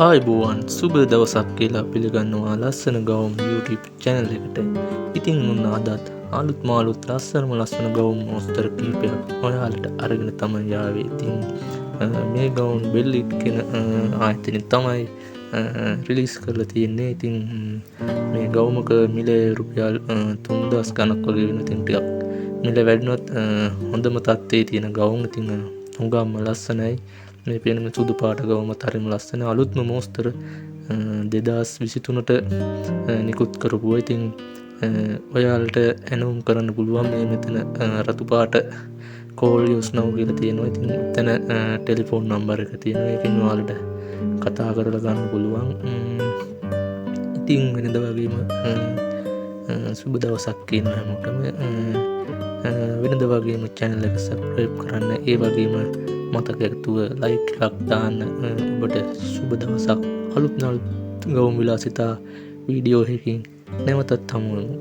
ආයිබෝවන් සුබ දවසක් කියලා පිළිගන්නවා ලස්සන ගවුම් YouTube channel එකට. ඉතින් මුන්න අදත් අලුත් මාළුත් ලස්සන ගවුම් මොස්තර කීපයක් ඔයාලට අරගෙන තමයි ආවේ. ඉතින් මේ ගවුම් බෙල්ලිට් කියන ආයතනෙ තමයි රිලීස් කරලා තියෙන්නේ. ඉතින් මේ ගවුමක මිල රුපියල් 3000 ගණක් වගේ වෙන. ඉතින් ටිකක් මිල වැඩිනොත් හොඳම තත්ත්වයේ තියෙන ගවුම්. ඉතින් හුඟක්ම ලස්සනයි. මේ පේන සුදු පාට ගවුමත් හරිම ලස්සන අලුත්ම මෝස්තර 2023ට නිකුත් කරපුවා. ඉතින් ඔයාලට ඇනුම් කරන්න පුළුවන් මේ මෙතන රතු පාට කෝල් යූස් නව් කියලා තියෙනවා. ඉතින් එතන ටෙලිෆෝන් නම්බර් එක තියෙනවා. ඒකෙන් ඔයාලට කතා කරලා ගන්න පුළුවන්. ඉතින් වෙනද වගේම සුබ දවසක් කියනවා හැමෝටම. වෙනද වගේම channel එක subscribe කරන්න. ඒ වගේම මතක ඇතුව like එකක් දාන්න. ඔබට සුබ දවසක්. අලුත් ගවුම් විලාසිතා වීඩියෝ එකකින් නැවතත් හමු වෙමු.